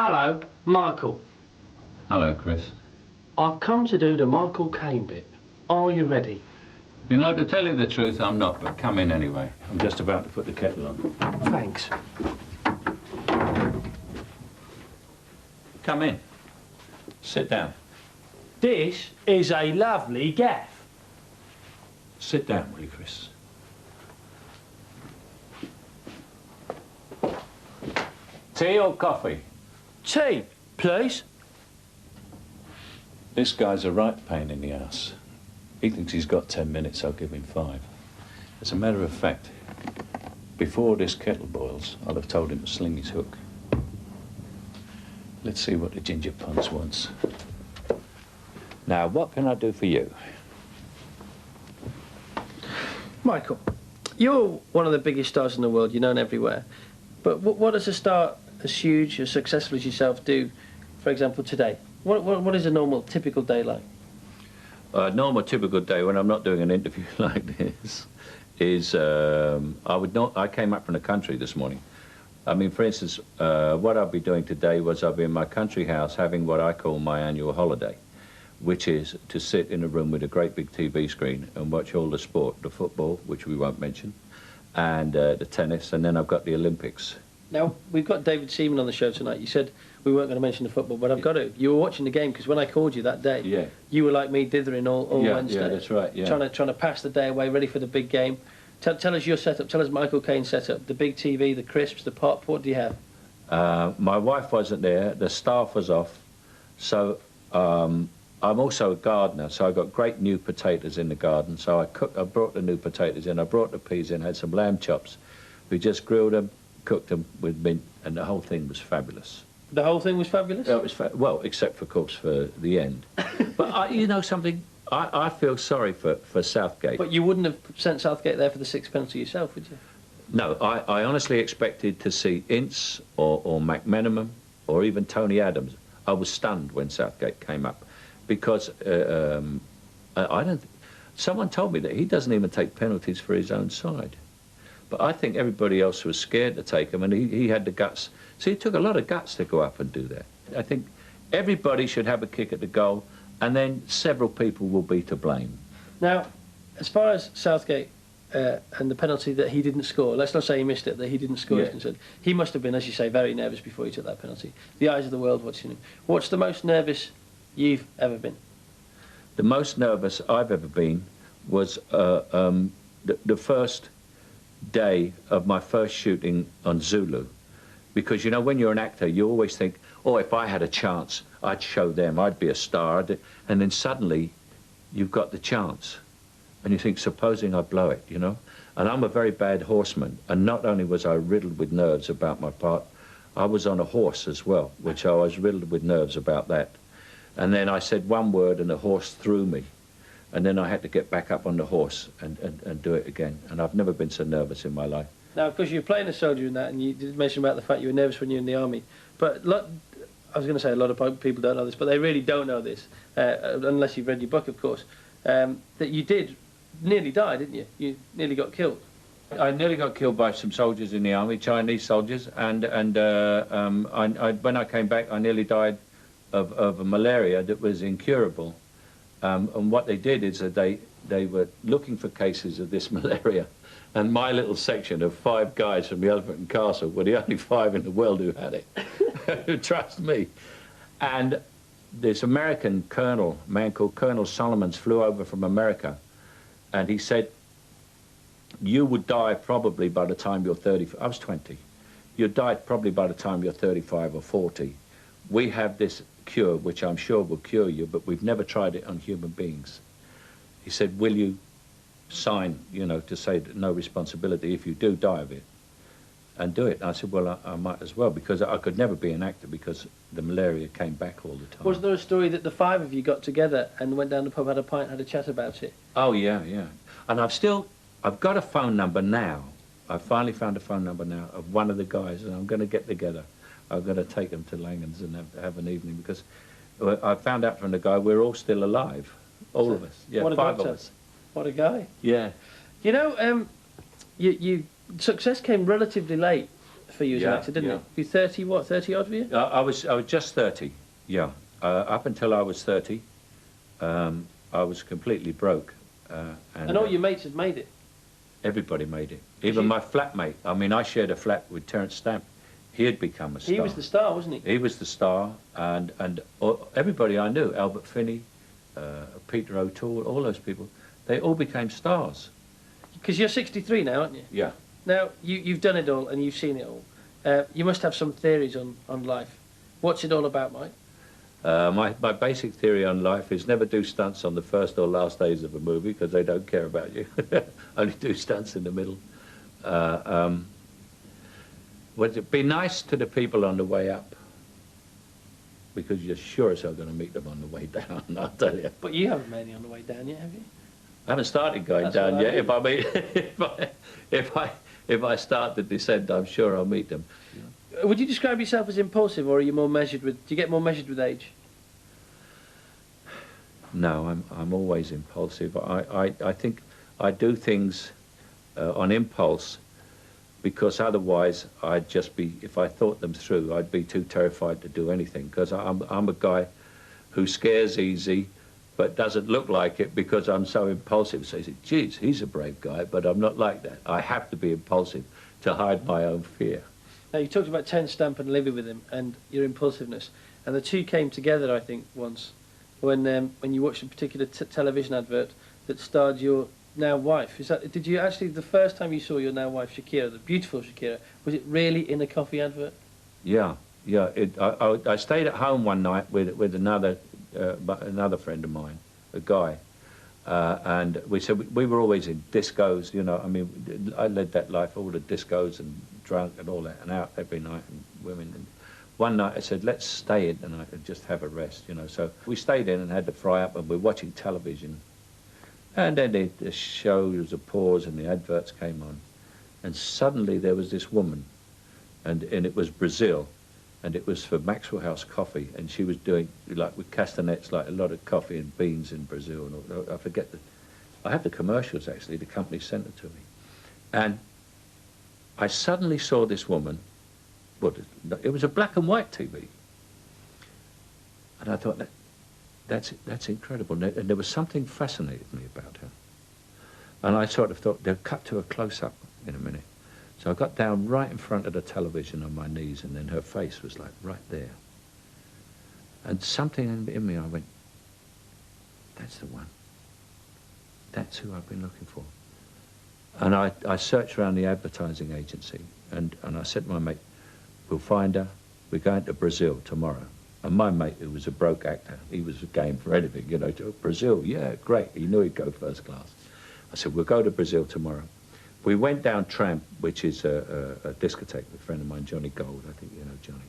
Hello, Michael. Hello, Chris. I've come to do the Michael Caine bit. Are you ready? You know, to tell you the truth, I'm not, but come in anyway. I'm just about to put the kettle on. Thanks. Come in. Sit down. This is a lovely gaff. Sit down, will you, Chris? Tea or coffee? Tea, please. This guy's a right pain in the ass. He thinks he's got 10 minutes, I'll give him 5. As a matter of fact, before this kettle boils, I'll have told him to sling his hook. Let's see what the ginger punch wants. Now, what can I do for you? Michael, you're one of the biggest stars in the world. You're known everywhere. But what does a star as huge, as successful as yourself do, for example, today? What is a normal, typical day like? A normal, typical day when I'm not doing an interview like this is I came up from the country this morning. I mean, for instance, what I'll be doing today was I'll be in my country house having what I call my annual holiday, which is to sit in a room with a great big TV screen and watch all the sport, the football, which we won't mention, and the tennis, and then I've got the Olympics. Now, we've got David Seaman on the show tonight. You said we weren't going to mention the football, but I've got to. You were watching the game, because when I called you that day, you were like me, dithering all Wednesday. Yeah, that's right, yeah. Trying to pass the day away, ready for the big game. Tell us your setup. Tell us Michael Caine's setup. The big TV, the crisps, the pop. What do you have? My wife wasn't there. The staff was off. So I'm also a gardener. So I got great new potatoes in the garden. So I brought the new potatoes in. I brought the peas in. Had some lamb chops. We just grilled them, cooked them with mint, and the whole thing was fabulous. The whole thing was fabulous? Yeah, it was well, except for, of course, for the end. But you know something? I feel sorry for Southgate. But you wouldn't have sent Southgate there for the sixth penalty yourself, would you? No, I honestly expected to see Ince or McMenamin or even Tony Adams. I was stunned when Southgate came up because I don't. Someone told me that he doesn't even take penalties for his own side. But I think everybody else was scared to take him, and he had the guts. So it took a lot of guts to go up and do that. I think everybody should have a kick at the goal, and then several people will be to blame. Now, as far as Southgate and the penalty that he didn't score, let's not say he missed it, that he didn't score is concerned, he must have been, as you say, very nervous before he took that penalty. The eyes of the world watching him. What's the most nervous you've ever been? The most nervous I've ever been was the first day of my first shooting on Zulu. Because, you know, when you're an actor, you always think, oh, if I had a chance, I'd show them, I'd be a star. And then suddenly, you've got the chance. And you think, supposing I blow it, you know? And I'm a very bad horseman. And not only was I riddled with nerves about my part, I was on a horse as well, which I was riddled with nerves about that. And then I said one word and the horse threw me. And then I had to get back up on the horse and do it again. And I've never been so nervous in my life. Now, of course, you were playing a soldier in that, and you did mention about the fact you were nervous when you were in the army. But I was going to say a lot of people don't know this, but they really don't know this, unless you've read your book, of course, that you did nearly die, didn't you? You nearly got killed. I nearly got killed by some soldiers in the army, Chinese soldiers, and when I came back, I nearly died of a malaria that was incurable. And what they did is that they were looking for cases of this malaria. And my little section of 5 guys from the Elephant and Castle were the only 5 in the world who had it. Trust me. And this American colonel, a man called Colonel Solomons, flew over from America. And he said, you would die probably by the time you're 30. I was 20. You'd die probably by the time you're 35 or 40. We have this cure, which I'm sure will cure you, but we've never tried it on human beings. He said, will you sign, you know, to say that no responsibility if you do die of it, and do it? And I said, well, I might as well, because I could never be an actor because the malaria came back all the time. Was there a story that the 5 of you got together and went down the pub, had a pint, had a chat about it? Oh, yeah, yeah. And I've got a phone number now. I finally found a phone number now of one of the guys, and I'm going to get together. I'm going to take them to Langan's and have an evening, because I found out from the guy we're all still alive, all of us. Yeah, 5 of us. What a guy. Yeah. You know, success came relatively late for you as an actor, didn't it? You 30, what, 30 odd for you? I was just 30, yeah. Up until I was 30, I was completely broke. And all your mates had made it? Everybody made it. Even my flatmate. I mean, I shared a flat with Terence Stamp. He had become a star. He was the star, wasn't he? He was the star, and everybody I knew, Albert Finney, Peter O'Toole, all those people, they all became stars. Because you're 63 now, aren't you? Yeah. Now, you've done it all and you've seen it all. You must have some theories on life. What's it all about, Mike? My basic theory on life is never do stunts on the first or last days of a movie because they don't care about you. Only do stunts in the middle. Would it be nice to the people on the way up because you're sure as hell going to meet them on the way down, I'll tell you. But you haven't met any on the way down yet, have you? I haven't started going down yet. If I start the descent, I'm sure I'll meet them. Would you describe yourself as impulsive, or are you more measured with? Do you get more measured with age? No, I'm always impulsive. I think I do things on impulse because otherwise I'd just be, if I thought them through, I'd be too terrified to do anything. Because I'm a guy who scares easy, but doesn't look like it because I'm so impulsive. So you say, geez, he's a brave guy, but I'm not like that. I have to be impulsive to hide my own fear. Now, you talked about Terence Stamp and living with him and your impulsiveness, and the two came together, I think, once, when you watched a particular television advert that starred your now wife. Did you actually, the first time you saw your now wife, Shakira, the beautiful Shakira, was it really in a coffee advert? Yeah. I stayed at home one night with another friend of mine, a guy, and we said we were always in discos, you know. I mean, I led that life, all the discos and drunk and all that, and out every night and women. And one night I said, let's stay in tonight and just have a rest, you know. So we stayed in and had to fry up, and we're watching television. And then the show, there was a pause and the adverts came on. And suddenly there was this woman, and it was Brazil, and it was for Maxwell House Coffee, and she was doing, like with castanets, like a lot of coffee and beans in Brazil. And I forget I have the commercials actually, the company sent it to me. And I suddenly saw this woman, it was a black and white TV. And I thought, that's incredible. And there was something fascinated me about her. And I sort of thought, they'll cut to a close-up in a minute. So I got down right in front of the television on my knees, and then her face was like right there. And something in me, I went, that's the one. That's who I've been looking for. And I searched around the advertising agency, and I said to my mate, we'll find her, we're going to Brazil tomorrow. And my mate, who was a broke actor, he was game for anything, you know, to Brazil, yeah, great. He knew he'd go first class. I said, we'll go to Brazil tomorrow. We went down Tramp, which is a discotheque with a friend of mine, Johnny Gold, I think you know Johnny.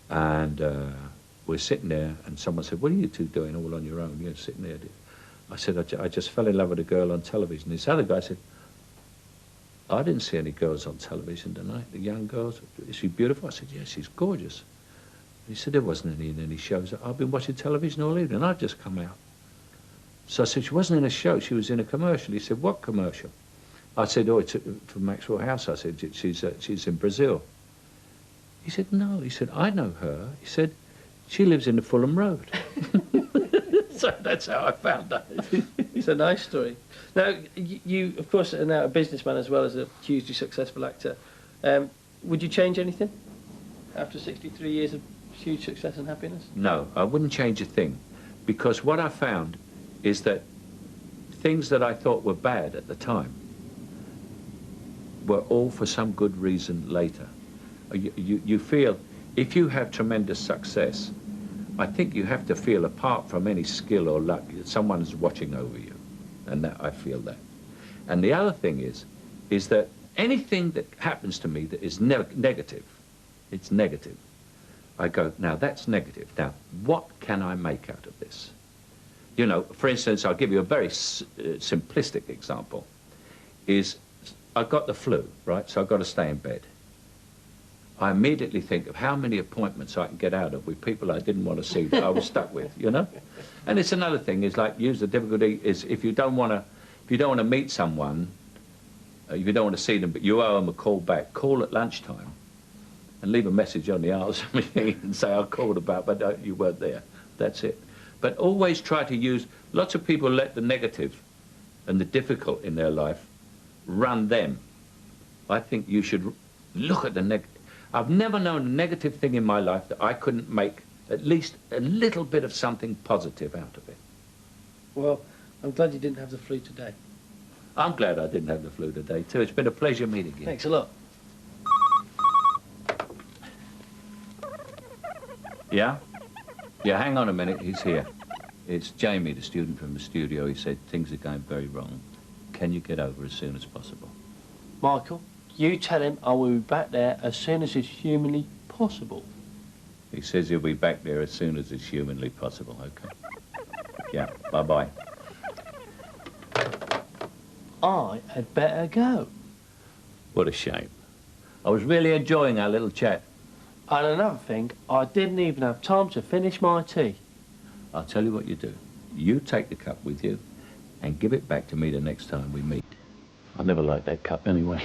And we're sitting there, and someone said, what are you two doing all on your own? You're sitting there. I said, I just fell in love with a girl on television. This other guy said, I didn't see any girls on television tonight, the young girls. Is she beautiful? I said, yes, she's gorgeous. He said, there wasn't any in any shows. I've been watching television all evening, and I've just come out. So I said, she wasn't in a show, she was in a commercial. He said, what commercial? I said, oh, it's from Maxwell House. I said, she's in Brazil. He said, no. He said, I know her. He said, she lives in the Fulham Road. So that's how I found her. It's a nice story. Now, you, of course, are now a businessman as well as a hugely successful actor. Would you change anything after 63 years of huge success and happiness? No, I wouldn't change a thing. Because what I found is that things that I thought were bad at the time were all for some good reason later. You feel, if you have tremendous success, I think you have to feel, apart from any skill or luck, that someone's watching over you. And that I feel that. And the other thing is that anything that happens to me that is negative, it's negative. I go, now that's negative. Now, what can I make out of this? You know, for instance, I'll give you a very simplistic example, is I got the flu, right? So I've got to stay in bed. I immediately think of how many appointments I can get out of with people I didn't want to see that I was stuck with, you know? And it's another thing, is like, the difficulty is if you don't want to meet someone, if you don't want to see them, but you owe them a call back, call at lunchtime. and leave a message on the answer machine and say I called about, but you weren't there. That's it. But always try to use, lots of people let the negative and the difficult in their life run them. I think you should look at the negative. I've never known a negative thing in my life that I couldn't make at least a little bit of something positive out of it. Well, I'm glad you didn't have the flu today. I'm glad I didn't have the flu today, too. It's been a pleasure meeting you. Thanks a lot. Yeah? Yeah, hang on a minute. He's here. It's Jamie, the student from the studio. He said things are going very wrong. Can you get over as soon as possible? Michael, you tell him I will be back there as soon as it's humanly possible. He says he'll be back there as soon as it's humanly possible, okay? Yeah, bye-bye. I had better go. What a shame. I was really enjoying our little chat. And another thing, I didn't even have time to finish my tea. I'll tell you what you do. You take the cup with you and give it back to me the next time we meet. I never liked that cup anyway.